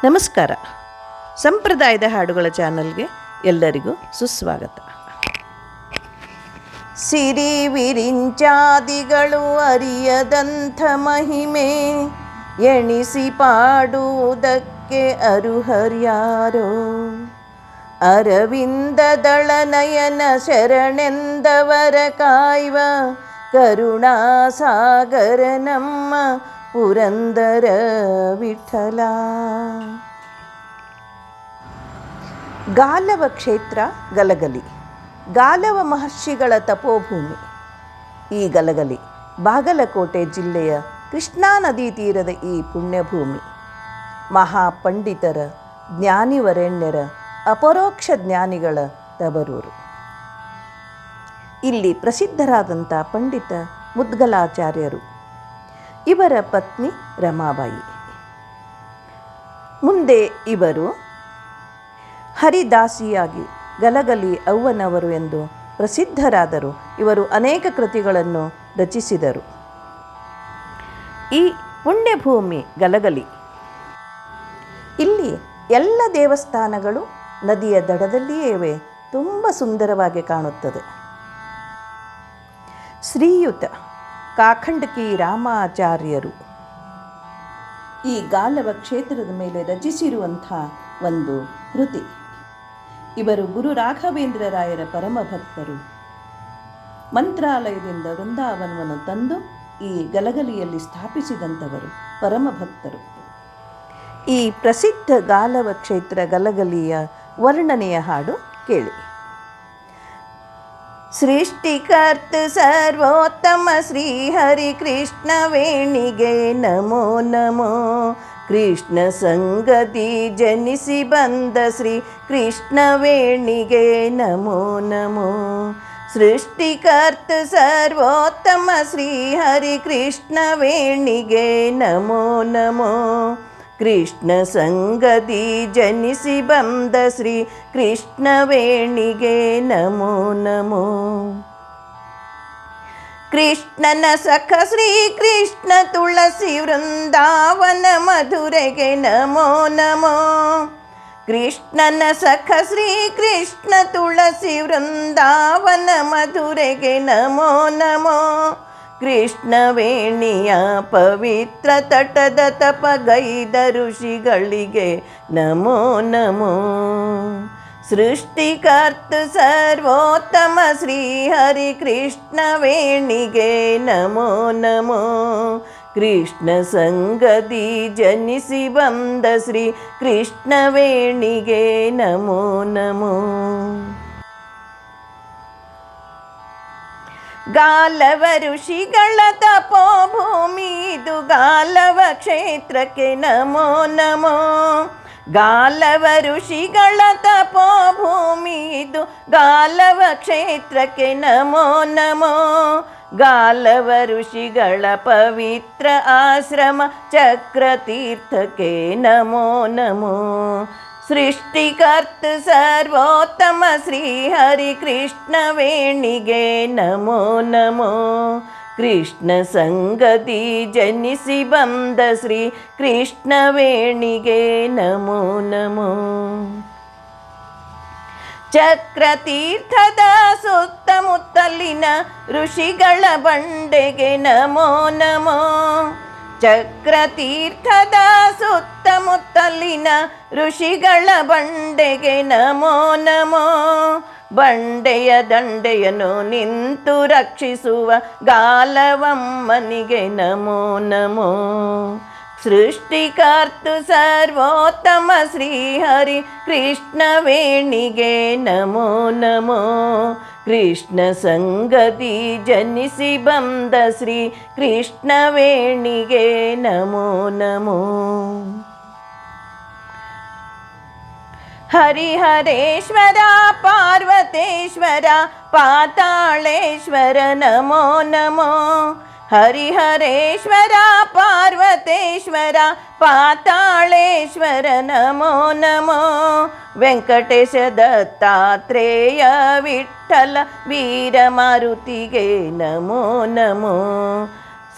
ನಮಸ್ಕಾರ. ಸಂಪ್ರದಾಯದ ಹಾಡುಗಳ ಚಾನಲ್ಗೆ ಎಲ್ಲರಿಗೂ ಸುಸ್ವಾಗತ. ಸಿರಿ ವಿರಿಂಚಾದಿಗಳು ಅರಿಯದಂಥ ಮಹಿಮೆ ಎಣಿಸಿ ಪಾಡುವುದಕ್ಕೆ ಅರುಹರ್ಯಾರೋ. ಅರವಿಂದದಳ ನಯನ ಶರಣೆಂದವರ ಕಾಯ್ವ ಕರುಣಾಸಾಗರ ನಮ್ಮ ಪುರಂದರ ವಿಠಲ. ಗಾಲವ ಕ್ಷೇತ್ರ ಗಲಗಲಿ, ಗಾಲವ ಮಹರ್ಷಿಗಳ ತಪೋಭೂಮಿ. ಈ ಗಲಗಲಿ ಬಾಗಲಕೋಟೆ ಜಿಲ್ಲೆಯ ಕೃಷ್ಣಾ ನದಿ ತೀರದ ಈ ಪುಣ್ಯಭೂಮಿ ಮಹಾಪಂಡಿತರ, ಜ್ಞಾನಿವರೆಣ್ಯರ, ಅಪರೋಕ್ಷ ಜ್ಞಾನಿಗಳ ತವರೂರು. ಇಲ್ಲಿ ಪ್ರಸಿದ್ಧರಾದಂಥ ಪಂಡಿತ ಮುದ್ಗಲಾಚಾರ್ಯರು, ಇವರ ಪತ್ನಿ ರಮಾಬಾಯಿ. ಮುಂದೆ ಇವರು ಹರಿದಾಸಿಯಾಗಿ ಗಲಗಲಿ ಅವ್ವನವರು ಎಂದು ಪ್ರಸಿದ್ಧರಾದರು. ಇವರು ಅನೇಕ ಕೃತಿಗಳನ್ನು ರಚಿಸಿದರು. ಈ ಪುಣ್ಯಭೂಮಿ ಗಲಗಲಿ, ಇಲ್ಲಿ ಎಲ್ಲ ದೇವಸ್ಥಾನಗಳು ನದಿಯ ದಡದಲ್ಲಿಯೇ ಇವೆ. ತುಂಬ ಸುಂದರವಾಗಿ ಕಾಣುತ್ತದೆ. ಶ್ರೀಯುತ ಕಾಖಂಡಕಿ ರಾಮಾಚಾರ್ಯರು ಈ ಗಾಲವ ಕ್ಷೇತ್ರದ ಮೇಲೆ ರಚಿಸಿರುವಂಥ ಒಂದು ಕೃತಿ. ಇವರು ಗುರು ರಾಘವೇಂದ್ರ ರಾಯರ ಪರಮ ಭಕ್ತರು. ಮಂತ್ರಾಲಯದಿಂದ ವೃಂದಾವನವನ್ನು ತಂದು ಈ ಗಲಗಲಿಯಲ್ಲಿ ಸ್ಥಾಪಿಸಿದಂಥವರು, ಪರಮ ಭಕ್ತರು. ಈ ಪ್ರಸಿದ್ಧ ಗಾಲವ ಕ್ಷೇತ್ರ ಗಲಗಲಿಯ ವರ್ಣನೆಯ ಹಾಡು ಕೇಳಿ. ಸೃಷ್ಟಿಕರ್ತ ಸರ್ವೋತ್ತಮ ಶ್ರೀ ಹರಿ ಕೃಷ್ಣ ವೇಣಿಗೆ ನಮೋ ನಮೋ. ಕೃಷ್ಣ ಸಂಗತಿ ಜನಿಸಿ ಬಂದ ಶ್ರೀ ಕೃಷ್ಣ ವೇಣಿಗೆ ನಮೋ ನಮೋ. ಸೃಷ್ಟಿಕರ್ತ ಸರ್ವೋತ್ತಮ ಶ್ರೀ ಹರಿ ಕೃಷ್ಣ ವೇಣಿಗೆ ನಮೋ ನಮೋ. ಕೃಷ್ಣ ಸಂಗತಿ ಜನಿಸಿ ಬಂದ ಶ್ರೀ ಕೃಷ್ಣ ವೇಣಿಗೆ ನಮೋ ನಮೋ. ಕೃಷ್ಣನ ಸಖ ಶ್ರೀ ಕೃಷ್ಣ ತುಳಸಿ ವೃಂದಾವನ ಮಧುರೆಗೆ ನಮೋ ನಮೋ. ಕೃಷ್ಣನ ಸಖ ಶ್ರೀ ಕೃಷ್ಣ ತುಳಸಿ ವೃಂದಾವನ ಮಧುರೆಗೆ ನಮೋ ನಮೋ. ಕೃಷ್ಣ ವೇಣಿಯ ಪವಿತ್ರ ತಟದ ತಪಗೈದ ಋಷಿಗಳಿಗೆ ನಮೋ ನಮೋ. ಸೃಷ್ಟಿಕರ್ತ ಸರ್ವೋತ್ತಮ ಶ್ರೀ ಹರಿ ಕೃಷ್ಣ ವೇಣಿಗೆ ನಮೋ ನಮೋ. ಕೃಷ್ಣ ಸಂಗತಿ ಜನಿಸಿ ಬಂದ ಶ್ರೀ ಕೃಷ್ಣ ವೇಣಿಗೆ ನಮೋ ನಮೋ. ಗಾಲವ ಋಷಿಗಳ ತಪೋಭೂಮಿ ಇದು ಗಾಲವ ಕ್ಷೇತ್ರಕ್ಕೆ ನಮೋ ನಮೋ. ಗಾಲವ ಋಷಿಗಳ ತಪೋಭೂಮಿ ಇದು ಗಾಲವ ಕ್ಷೇತ್ರಕ್ಕೆ ನಮೋ ನಮೋ. ಗಾಲವ ಋಷಿಗಳ ಪವಿತ್ರ ಆಶ್ರಮ ಚಕ್ರತೀರ್ಥಕ್ಕೆ ನಮೋ ನಮೋ. ಸೃಷ್ಟಿಕರ್ತ ಸರ್ವೋತ್ತಮ ಶ್ರೀ ಹರಿ ಕೃಷ್ಣ ವೇಣಿಗೆ ನಮೋ ನಮೋ. ಕೃಷ್ಣ ಸಂಗತಿ ಜನಿಸಿ ಬಂದ ಶ್ರೀ ಕೃಷ್ಣ ವೇಣಿಗೆ ನಮೋ ನಮೋ. ಚಕ್ರತೀರ್ಥದ ಸುತ್ತಮುತ್ತಲಿನ ಋಷಿಗಳ ಬಂಡೆಗೆ ನಮೋ ನಮೋ. ಚಕ್ರತೀರ್ಥದ ಸುತ್ತಮುತ್ತಲಿನ ಋಷಿಗಳ ಬಂಡೆಗೆ ನಮೋ ನಮೋ. ಬಂಡೆಯ ದಂಡೆಯನ್ನು ನಿಂತು ರಕ್ಷಿಸುವ ಗಾಲವಮ್ಮನಿಗೆ ನಮೋ ನಮೋ. ಸೃಷ್ಟಿಕರ್ತ ಸರ್ವೋತ್ತಮ ಶ್ರೀ ಹರಿ ಕೃಷ್ಣ ವೇಣಿಗೆ ನಮೋ ನಮೋ. ಕೃಷ್ಣ ಸಂಗತಿ ಜನಿಸಿ ಬಂದ ಶ್ರೀ ಕೃಷ್ಣ ವೇಣಿಗೆ ನಮೋ ನಮೋ. ಹರಿಹರೇಶ್ವರ ಪಾರ್ವತೇಶ್ವರ ಪಾತಾಳೇಶ್ವರ ನಮೋ ನಮೋ. ಹರಿಹರೇಶ್ವರ ಪಾರ್ವತೇಶ್ವರ ಪಾತಾಳೇಶ್ವರ ನಮೋ ನಮೋ. ವೆಂಕಟೇಶ ದತ್ತಾತ್ರೇಯ ವಿಠಲ ವೀರ ಮಾರುತಿಗೆ ನಮೋ ನಮೋ.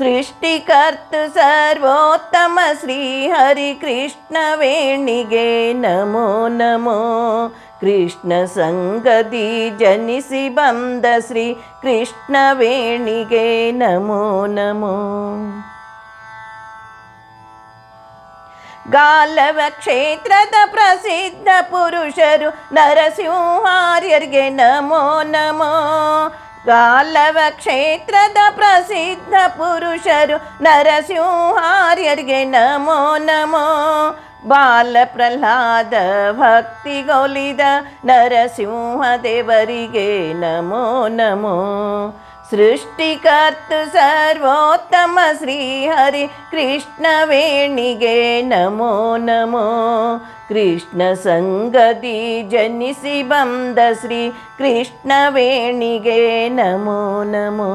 ಸೃಷ್ಟಿಕರ್ತು ಸರ್ವೋತ್ತಮ ಶ್ರೀ ಹರಿ ಕೃಷ್ಣ ವೇಣಿಗೆ ನಮೋ ನಮೋ. ಕೃಷ್ಣ ಸಂಗದಿ ಜನಿಸಿ ಬಂದ ಶ್ರೀ ಕೃಷ್ಣ ವೇಣಿಗೆ ನಮೋ ನಮೋ. ಗಾಲವ ಕ್ಷೇತ್ರದ ಪ್ರಸಿದ್ಧ ಪುರುಷರು ನರಸಿಂಹಾರ್ಯರಿಗೆ ನಮೋ ನಮೋ. ಗಾಲವ ಕ್ಷೇತ್ರದ ಪ್ರಸಿದ್ಧ ಪುರುಷರು ನರಸಿಂಹಾರ್ಯರಿಗೆ ನಮೋ ನಮೋ. ಬಾಲ ಪ್ರಹ್ಲಾದ ಭಕ್ತಿಗೊಲಿದ ನರಸಿಂಹ ದೇವರಿಗೆ ನಮೋ ನಮೋ. ಸೃಷ್ಟಿಕರ್ತು ಸರ್ವೋತ್ತಮ ಶ್ರೀ ಹರಿ ಕೃಷ್ಣ ವೇಣಿಗೆ ನಮೋ ನಮೋ. ಕೃಷ್ಣ ಸಂಗದಿ ಜನಿಸಿ ಬಂದ ಶ್ರೀ ಕೃಷ್ಣ ವೇಣಿಗೆ ನಮೋ ನಮೋ.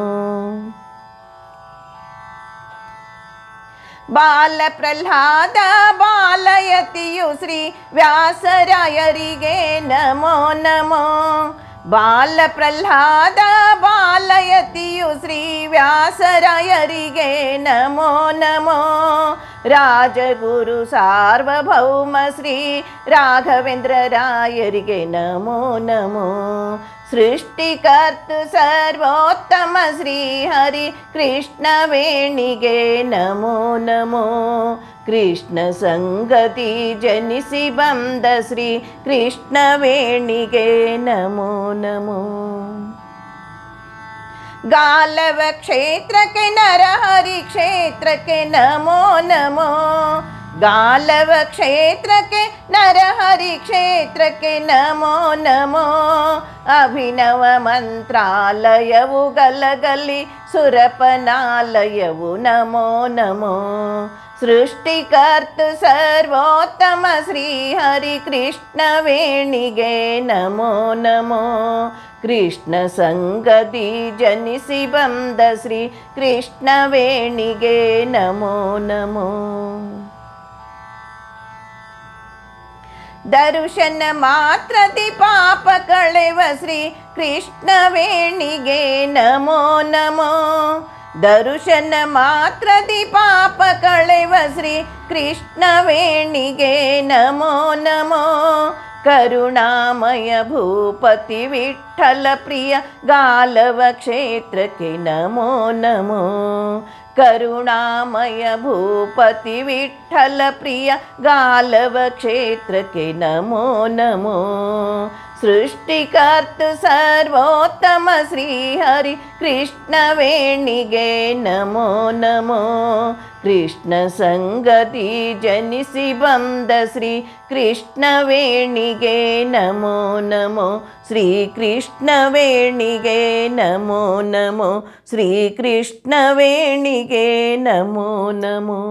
ಬಾಲ ಪ್ರಹ್ಲಾದ ಬಾಲಯತಿಯು ಶ್ರೀ ವ್ಯಾಸರಾಯರಿಗೆ ನಮೋ ನಮೋ. ಬಾಲ ಪ್ರಹ್ಲಾದ ಬಾಲಯತಿಯು ಶ್ರೀ ವ್ಯಾಸರಾಯರಿಗೆ ನಮೋ ನಮೋ. ರಾಜಗುರು ಸಾರ್ವಭೌಮ ಶ್ರೀ ರಾಘವೇಂದ್ರ ರಾಯರಿಗೆ ನಮೋ ನಮೋ. ಸೃಷ್ಟಿಕರ್ತು ಸರ್ವೋತ್ತಮ ಶ್ರೀ ಹರಿ ಕೃಷ್ಣ ವೇಣಿಗೆ ನಮೋ ನಮೋ. ಕೃಷ್ಣ ಸಂಗತಿ ಜನಿಸಿ ಬಂದ ಶ್ರೀ ಕೃಷ್ಣ ವೇಣಿಗೆ ನಮೋ ನಮೋ. ಗಾಲವ ಕ್ಷೇತ್ರಕ್ಕೆ ನರಹರಿ ಕ್ಷೇತ್ರಕ್ಕೆ ನಮೋ ನಮೋ. ಗಾಲವ ಕ್ಷೇತ್ರಕ್ಕೆ ನರಹರಿ ಕ್ಷೇತ್ರಕ್ಕೆ ನಮೋ ನಮೋ. ಅಭಿನವ ಮಂತ್ರಾಲಯವು ಗಲಗಲಿ ಸುರಪನಾಲಯವು ನಮೋ ನಮೋ. ಸೃಷ್ಟಿಕರ್ತು ಸರ್ವೋತ್ತಮ ಶ್ರೀ ಹರಿ ಕೃಷ್ಣ ವೇಣಿಗೆ ನಮೋ ನಮೋ. ಕೃಷ್ಣ ಸಂಗದಿ ಜನಿಸಿ ಬಂದ ಶ್ರೀ ಕೃಷ್ಣ ವೇಣಿಗೆ ನಮೋ ನಮೋ. ದರುಶನ ಮಾತ್ರದಿ ಪಾಪ ಕಳೆವ ಶ್ರೀ ಕೃಷ್ಣ ವೇಣಿಗೆ ನಮೋ ನಮೋ. ದರುಶನ ಮಾತ್ರದಿ ಪಾಪ ಕಳೆವ ಶ್ರೀ ಕೃಷ್ಣ ವೇಣಿಗೆ ನಮೋ ನಮೋ. ಕರುಣಾಮಯ ಭೂಪತಿ ವಿಠ್ಠಲ ಪ್ರಿಯ ಗಾಲವ ಕ್ಷೇತ್ರಕ್ಕೆ ನಮೋ ನಮೋ. ಕರುಣಾಮಯ ಭೂಪತಿ ವಿಠ್ಠಲ ಪ್ರಿಯ ಗಾಲವ ಕ್ಷೇತ್ರಕ್ಕೆ ನಮೋ ನಮೋ. ಸೃಷ್ಟಿಕರ್ತು ಸರ್ವೋತ್ತಮ ಶ್ರೀ ಹರಿ ಕೃಷ್ಣ ವೇಣಿಗೆ ನಮೋ ನಮೋ. ಕೃಷ್ಣ ಸಂಗತಿ ಜನಿಸಿ ಬಂದ ಶ್ರೀ ಕೃಷ್ಣ ವೇಣಿಗೆ ನಮೋ ನಮೋ. ಶ್ರೀ ಕೃಷ್ಣ ವೇಣಿಗೆ ನಮೋ ನಮೋ. ಶ್ರೀ ಕೃಷ್ಣ ವೇಣಿಗೆ ನಮೋ ನಮೋ.